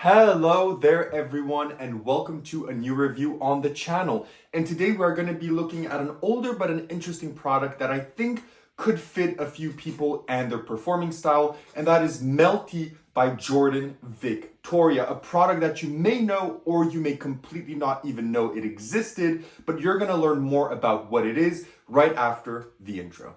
Hello there everyone and welcome to a new review on the channel. And today we're going to be looking at an older but an interesting product that I think could fit a few people and their performing style, and that is Melty by Jordan Victoria, a product that you may know or you may completely not even know it existed, but you're going to learn more about what it is right after the intro.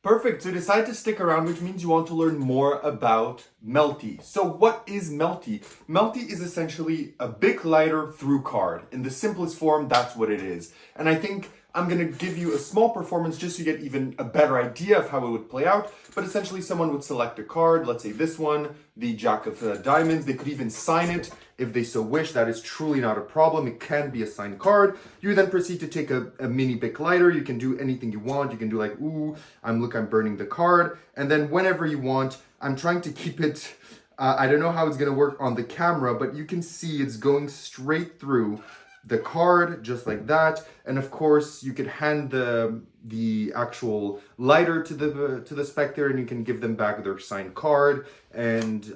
Perfect, so decide to stick around, which means you want to learn more about Melty. So what is Melty? Melty is essentially a Bic lighter through card. In the simplest form, that's what it is. And I think I'm going to give you a small performance just so you get even a better idea of how it would play out. But essentially someone would select a card, let's say this one, the Jack of Diamonds. They could even sign it if they so wish. That is truly not a problem. It can be a signed card. You then proceed to take a mini Bic lighter. You can do anything you want. You can do like, ooh, I'm burning the card. And then whenever you want, I'm trying to keep it, I don't know how it's going to work on the camera, but you can see it's going straight through the card just like that. And of course you could hand the actual lighter to the spectator and you can give them back their signed card. And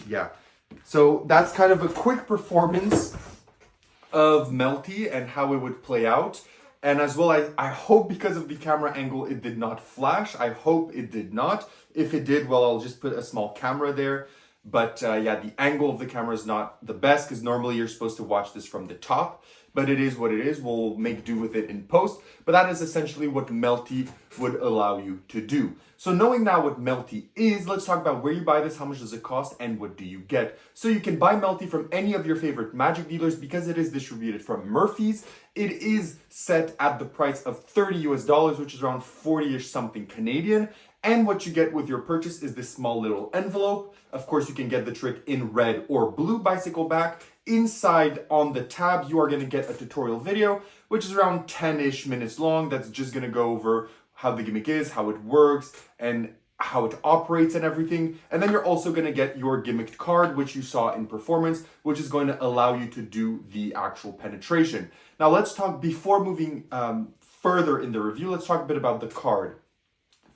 yeah, so that's kind of a quick performance of Melty and how it would play out. And as well, I hope because of the camera angle it did not flash. I hope it did not. If it did, well, I'll just put a small camera there. But yeah, the angle of the camera is not the best because normally you're supposed to watch this from the top, but it is what it is. We'll make do with it in post, but that is essentially what Melty would allow you to do. So knowing now what Melty is, let's talk about where you buy this, how much does it cost, and what do you get. So you can buy Melty from any of your favorite magic dealers because it is distributed from Murphy's. It is set at the price of $30 US, which is around 40-ish something Canadian. And what you get with your purchase is this small little envelope. Of course, you can get the trick in red or blue bicycle back. Inside on the tab, you are going to get a tutorial video, which is around 10-ish minutes long. That's just going to go over how the gimmick is, how it works, and how it operates and everything. And then you're also going to get your gimmicked card, which you saw in performance, which is going to allow you to do the actual penetration. Now let's talk, before moving further in the review, let's talk a bit about the card.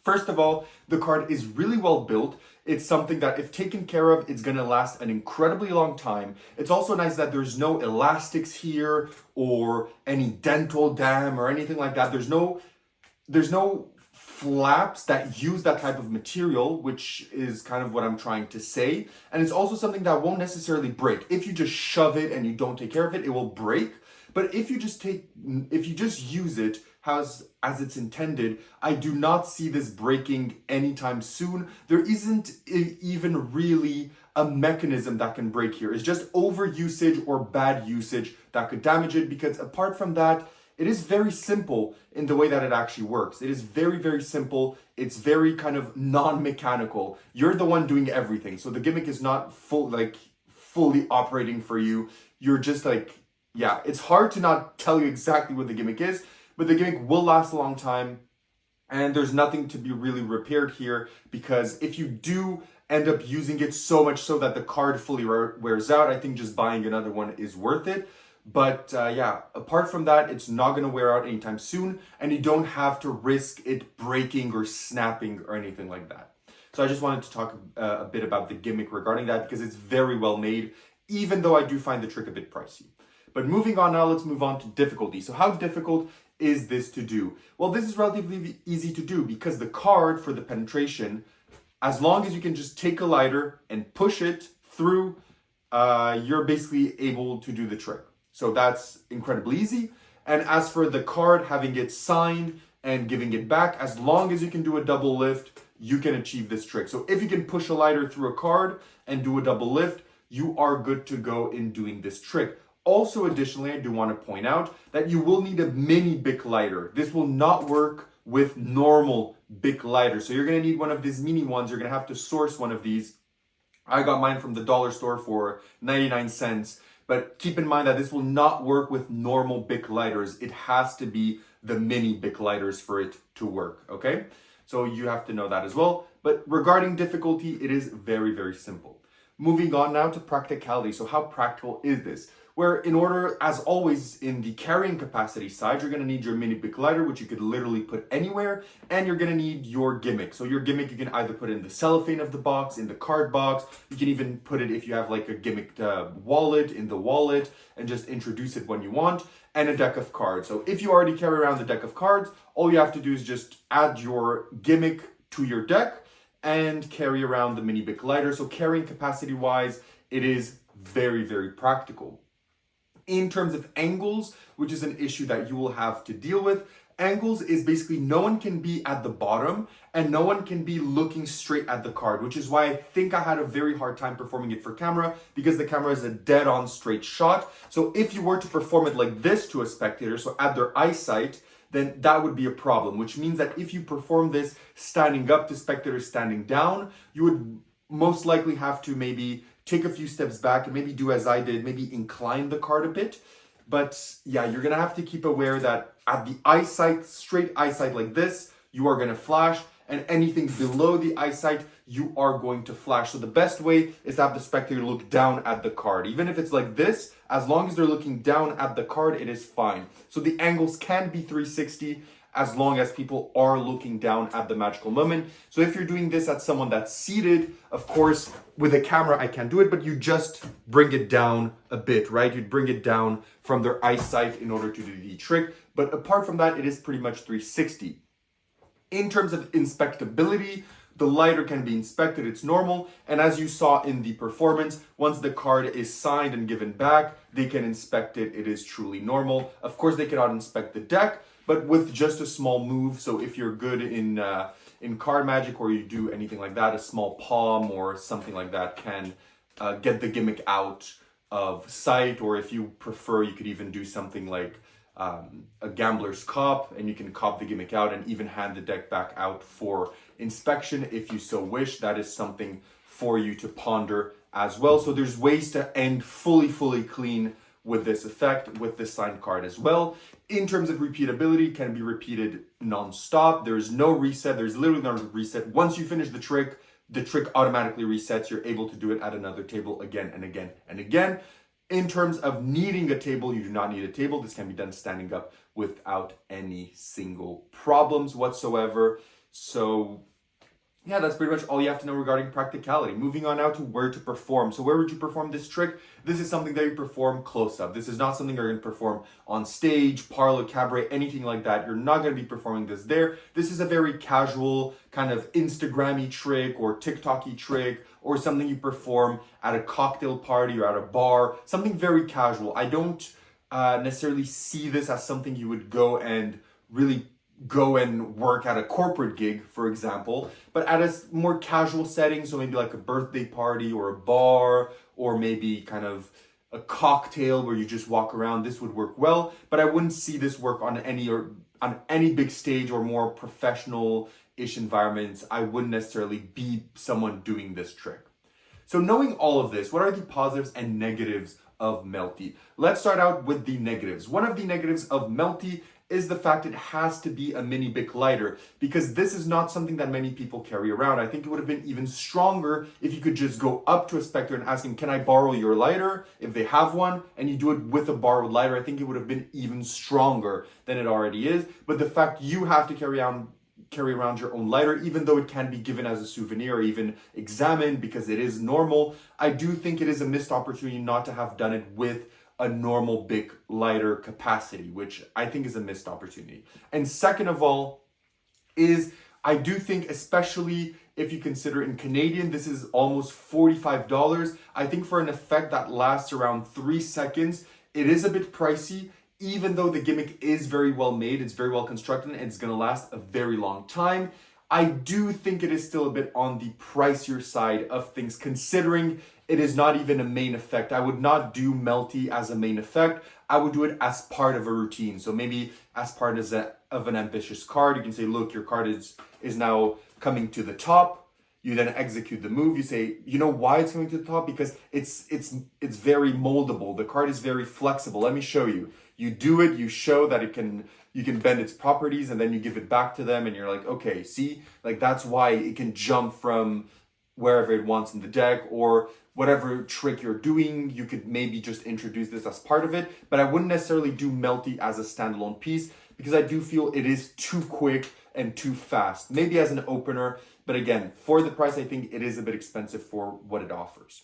First of all, the card is really well built. It's something that if taken care of, it's going to last an incredibly long time. It's also nice that there's no elastics here or any dental dam or anything like that. There's no flaps that use that type of material, which is kind of what I'm trying to say. And it's also something that won't necessarily break. If you just shove it and you don't take care of it, it will break. But if you just use it as it's intended, I do not see this breaking anytime soon. There isn't even really a mechanism that can break here. It's just over usage or bad usage that could damage it, because apart from that, it is very simple in the way that it actually works. It is very, very simple. It's very kind of non-mechanical. You're the one doing everything. So the gimmick is not fully operating for you. You're just like, yeah, it's hard to not tell you exactly what the gimmick is, but the gimmick will last a long time and there's nothing to be really repaired here, because if you do end up using it so much so that the card fully wears out, I think just buying another one is worth it. But yeah, apart from that, it's not going to wear out anytime soon and you don't have to risk it breaking or snapping or anything like that. So I just wanted to talk a bit about the gimmick regarding that, because it's very well made, even though I do find the trick a bit pricey. But moving on now, let's move on to difficulty. So how difficult is this to do? Well, this is relatively easy to do because the card for the penetration, as long as you can just take a lighter and push it through, you're basically able to do the trick. So that's incredibly easy. And as for the card, having it signed and giving it back, as long as you can do a double lift, you can achieve this trick. So if you can push a lighter through a card and do a double lift, you are good to go in doing this trick. Also, additionally, I do want to point out that you will need a mini Bic lighter. This will not work with normal Bic lighters. So you're going to need one of these mini ones. You're going to have to source one of these. I got mine from the dollar store for 99 cents. But keep in mind that this will not work with normal Bic lighters. It has to be the mini Bic lighters for it to work, okay? So you have to know that as well. But regarding difficulty, it is very, very simple. Moving on now to practicality. So how practical is this? where in order, as always, in the carrying capacity side, you're going to need your mini big lighter, which you could literally put anywhere, and you're going to need your gimmick. So your gimmick, you can either put in the cellophane of the box, in the card box. You can even put it, if you have like a gimmicked wallet, in the wallet, and just introduce it when you want, and a deck of cards. So if you already carry around the deck of cards, all you have to do is just add your gimmick to your deck and carry around the mini big lighter. So carrying capacity wise, it is very, very practical. In terms of angles, which is an issue that you will have to deal with, angles is basically no one can be at the bottom and no one can be looking straight at the card, which is why I think I had a very hard time performing it for camera, because the camera is a dead-on straight shot. So if you were to perform it like this to a spectator, so at their eyesight, then that would be a problem, which means that if you perform this standing up to spectators standing down, you would most likely have to maybe take a few steps back and maybe do as I did, maybe incline the card a bit. But yeah, you're gonna have to keep aware that at the eyesight, straight eyesight like this, you are gonna flash, and anything below the eyesight, you are going to flash. So the best way is to have the spectator look down at the card. Even if it's like this, as long as they're looking down at the card, it is fine. So the angles can be 360 as long as people are looking down at the magical moment. So if you're doing this at someone that's seated, of course, with a camera, I can't do it, but you just bring it down a bit, right? You'd bring it down from their eyesight in order to do the trick. But apart from that, it is pretty much 360. In terms of inspectability, the lighter can be inspected, it's normal. And as you saw in the performance, once the card is signed and given back, they can inspect it. It is truly normal. Of course, they cannot inspect the deck, but with just a small move. So if you're good in card magic or you do anything like that, a small palm or something like that can get the gimmick out of sight. Or if you prefer, you could even do something like a gambler's cop, and you can cop the gimmick out and even hand the deck back out for inspection if you so wish. That is something for you to ponder as well. So there's ways to end fully clean with this effect, with this signed card as well. In terms of repeatability, it can be repeated non-stop. There's no reset. There's literally no reset. Once you finish the trick automatically resets. You're able to do it at another table again and again and again. In terms of needing a table, you do not need a table. This can be done standing up without any single problems whatsoever. So yeah, that's pretty much all you have to know regarding practicality. Moving on now to where to perform. So where would you perform this trick? This is something that you perform close up. This is not something you're going to perform on stage, parlor, cabaret, anything like that. You're not going to be performing this there. This is a very casual kind of Instagram-y trick or TikTok-y trick, or something you perform at a cocktail party or at a bar, something very casual. I don't necessarily see this as something you would go and work at a corporate gig, for example, but at a more casual setting. So maybe like a birthday party or a bar, or maybe kind of a cocktail where you just walk around. This would work well, but I wouldn't see this work on any big stage or more professional-ish environments. I wouldn't necessarily be someone doing this trick. So knowing all of this, what are the positives and negatives of Melty? Let's start out with the negatives. One of the negatives of Melty is the fact it has to be a mini Bic lighter, because this is not something that many people carry around. I think it would have been even stronger if you could just go up to a spectator and ask him, can I borrow your lighter? If they have one, and you do it with a borrowed lighter, I think it would have been even stronger than it already is. But the fact you have to carry around your own lighter, even though it can be given as a souvenir or even examined because it is normal, I do think it is a missed opportunity not to have done it with a normal big lighter capacity, which I think is a missed opportunity. And second of all is, I do think, especially if you consider in Canadian, this is almost $45. I think for an effect that lasts around 3 seconds, it is a bit pricey, even though the gimmick is very well made, it's very well constructed, and it's gonna last a very long time. I do think it is still a bit on the pricier side of things, considering it is not even a main effect. I would not do Melty as a main effect. I would do it as part of a routine. So maybe as part of an ambitious card, you can say, look, your card is now coming to the top. You then execute the move. You say, you know why it's coming to the top? Because it's very moldable. The card is very flexible. Let me show you. You do it, you show that you can bend its properties, and then you give it back to them, and you're like, okay, see, like that's why it can jump from wherever it wants in the deck, or whatever trick you're doing, you could maybe just introduce this as part of it, but I wouldn't necessarily do Melty as a standalone piece because I do feel it is too quick and too fast. Maybe as an opener, but again, for the price, I think it is a bit expensive for what it offers.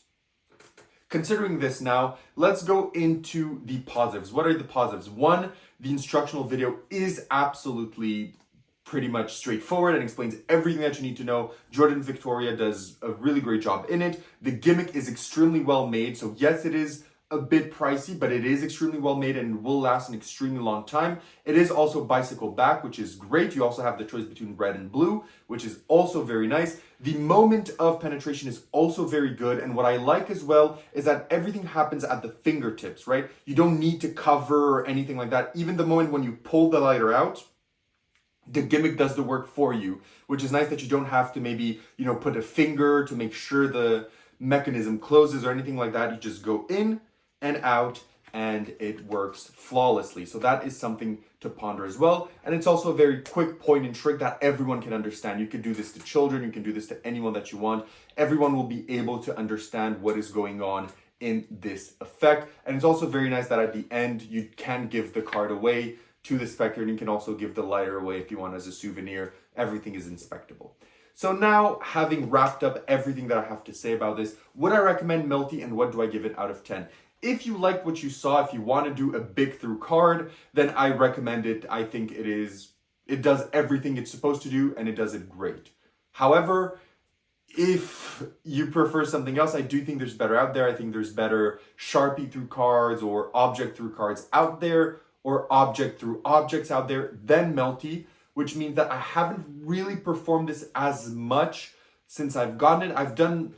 Considering this now, let's go into the positives. What are the positives? One, the instructional video is absolutely pretty much straightforward and explains everything that you need to know. Jordan Victoria does a really great job in it. The gimmick is extremely well made. So yes, it is a bit pricey, but it is extremely well made and will last an extremely long time. It is also bicycle back, which is great. You also have the choice between red and blue, which is also very nice. The moment of penetration is also very good. And what I like as well is that everything happens at the fingertips, right? You don't need to cover or anything like that. Even the moment when you pull the lighter out, the gimmick does the work for you, which is nice that you don't have to maybe, put a finger to make sure the mechanism closes or anything like that. You just go in and out and it works flawlessly. So that is something to ponder as well. And it's also a very quick point and trick that everyone can understand. You can do this to children, you can do this to anyone that you want. Everyone will be able to understand what is going on in this effect. And it's also very nice that at the end, you can give the card away to the spectator, and you can also give the lighter away if you want as a souvenir. Everything is inspectable. So now, having wrapped up everything that I have to say about this, would I recommend Melty and what do I give it out of 10? If you like what you saw, if you want to do a big through card, then I recommend it. I think it does everything it's supposed to do and it does it great. However, if you prefer something else, I do think there's better out there. I think there's better Sharpie through cards or object through cards out there, or object through objects out there than Melty, which means that I haven't really performed this as much since I've gotten it. I've done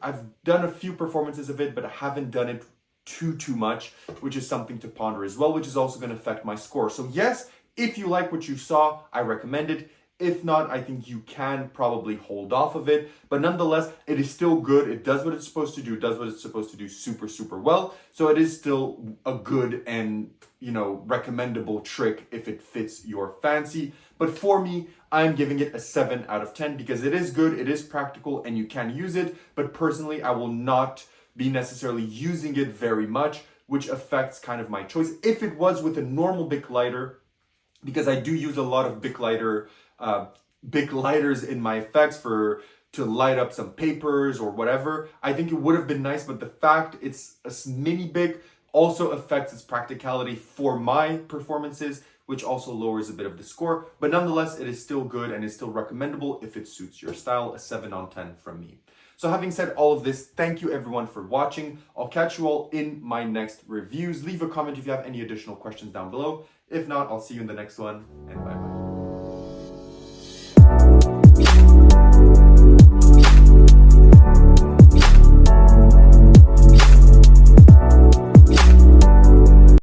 a few performances of it, but I haven't done it too much, which is something to ponder as well, which is also going to affect my score. So yes, if you like what you saw, I recommend it. If not, I think you can probably hold off of it, but nonetheless, it is still good. It does what it's supposed to do, does what it's supposed to do super well. So it is still a good and, recommendable trick if it fits your fancy. But for me, I'm giving it a 7 out of 10 because it is good, it is practical, and you can use it. But personally, I will not be necessarily using it very much, which affects kind of my choice. If it was with a normal Bic lighter, because I do use a lot of Bic lighters in my effects to light up some papers or whatever, I think it would have been nice, but the fact it's a mini Bic also affects its practicality for my performances, which also lowers a bit of the score. But nonetheless, it is still good and is still recommendable if it suits your style. A 7 on 10 from me. So having said all of this, thank you everyone for watching. I'll catch you all in my next reviews. Leave a comment if you have any additional questions down below. If not, I'll see you in the next one, and bye.